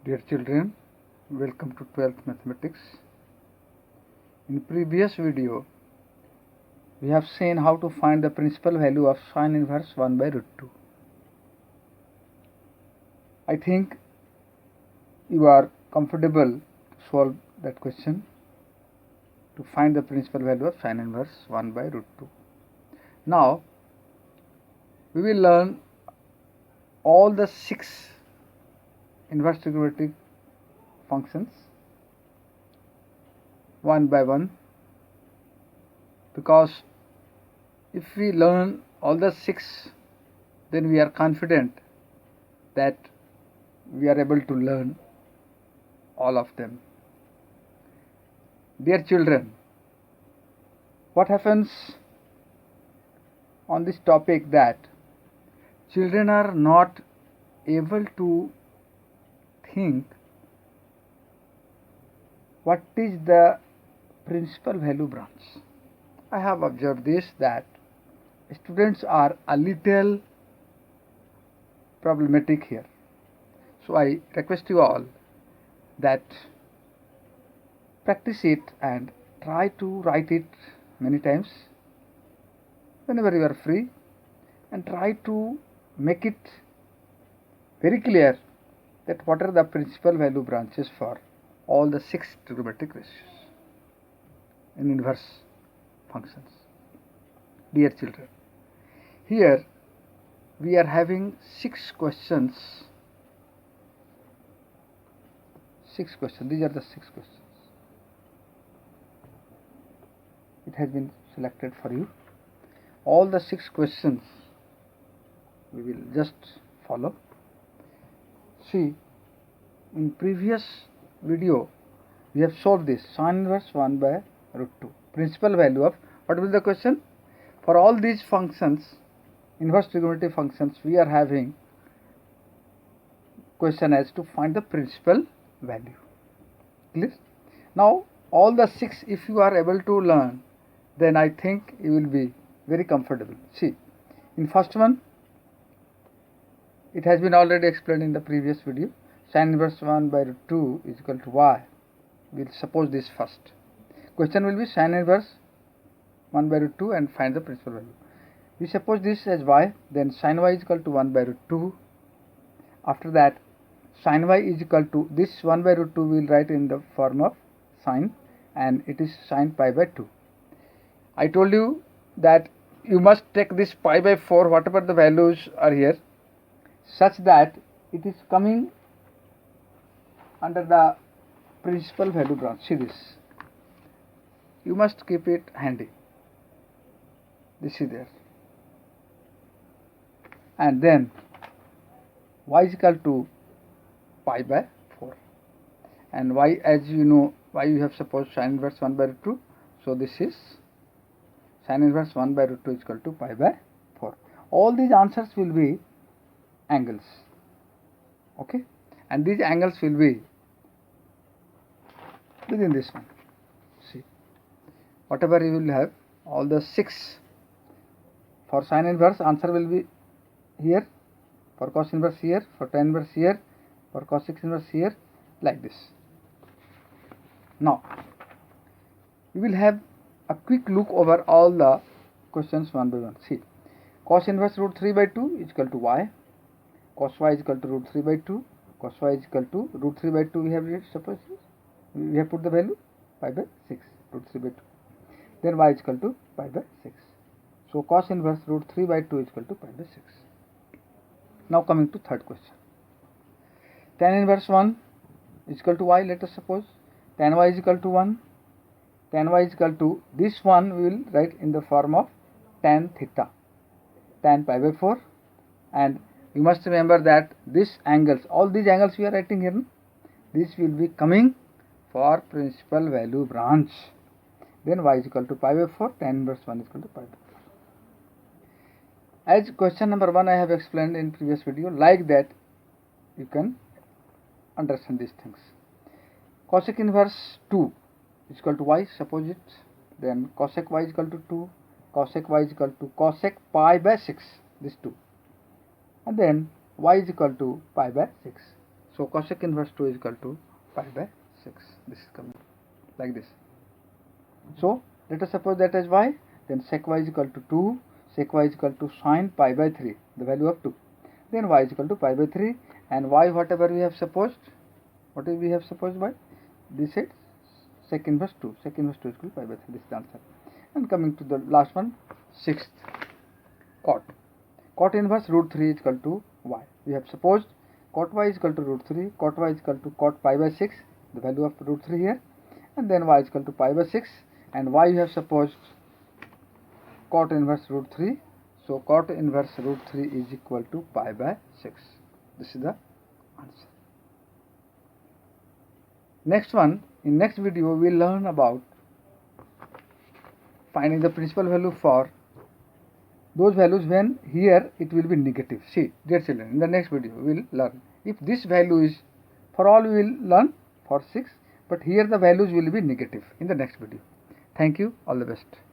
Dear children, welcome to 12th Mathematics. In previous video, we have seen how to find the principal value of sine inverse 1 by root 2. I think you are comfortable to solve that question to find the principal value of sine inverse 1 by root 2. Now, we will learn all the 6 inverse trigonometric functions one by one, because if we learn all the 6, then we are confident that we are able to learn all of them. Dear children, what happens on this topic that children are not able to think what is the principal value branch. I have observed this, that students are a little problematic here. So I request you all that practice it and try to write it many times whenever you are free, and try to make it very clear that what are the principal value branches for all the 6 trigonometric ratios in inverse functions. Dear children, here we are having 6 questions. 6 questions. These are the 6 questions. It has been selected for you. All the 6 questions we will just follow. See, in previous video we have solved this sine inverse 1 by root 2. Principal value of, what will be the question? For all these functions, inverse trigonometric functions, we are having question as to find the principal value. Clear? Now all the 6, if you are able to learn, then I think you will be very comfortable. See, in first one, it has been already explained in the previous video. Sine inverse 1 by root 2 is equal to y. We will suppose this first. Question will be sine inverse 1 by root 2 and find the principal value. We suppose this as y, then sine y is equal to 1 by root 2. After that, sine y is equal to, this 1 by root 2 we will write in the form of sine, and it is sine pi by 2. I told you that you must take this pi by 4, whatever the values are here, such that it is coming under the principal value branch. See this. You must keep it handy. This is there. And then y is equal to pi by 4. And y, as you know, y you have supposed sine inverse 1 by root 2. So this is sine inverse 1 by root 2 is equal to pi by 4. All these answers will be angles. Okay? And these angles will be within this one. See, whatever you will have, all the 6 for sine inverse, answer will be here, for cos inverse here, for tan inverse here, for cosec inverse here, like this. Now we will have a quick look over all the questions one by one. See, cos inverse root 3 by 2 is equal to y, cos y is equal to root 3 by 2, cos y is equal to root 3 by 2, we have supposed we have put the value pi by 6, root 3 by 2. Then y is equal to pi by 6. So cos inverse root 3 by 2 is equal to pi by 6. Now coming to third question. Tan inverse 1 is equal to y, let us suppose. Tan y is equal to 1. Tan y is equal to, this one we will write in the form of tan theta, tan pi by 4. And you must remember that this angles, all these angles we are writing here, this will be coming for principal value branch. Then y is equal to pi by 4, tan inverse 1 is equal to pi by 4. As question number 1 I have explained in previous video, like that you can understand these things. Cosec inverse 2 is equal to y, suppose it. Then cosec y is equal to 2, cosec y is equal to cosec pi by 6, this 2. And then y is equal to pi by 6. So cosec inverse 2 is equal to pi by 6. This is coming like this. So let us suppose that as y, then sec y is equal to 2, sec y is equal to sine pi by 3, the value of 2. Then y is equal to pi by 3, and y whatever we have supposed, what we have supposed by this side, sec inverse 2, sec inverse 2 is equal to pi by 3, this is the answer. And coming to the last one, sixth, cot. Cot inverse root 3 is equal to y. We have supposed cot y is equal to root 3, cot y is equal to cot pi by 6, the value of root 3 here, and then y is equal to pi by 6, and y you have supposed cot inverse root 3. So cot inverse root 3 is equal to pi by 6. This is the answer. Next one, in next video we will learn about finding the principal value for those values when here it will be negative. See, dear children, in the next video we will learn if this value is, for all we will learn for 6, but here the values will be negative in the next video. Thank you, all the best.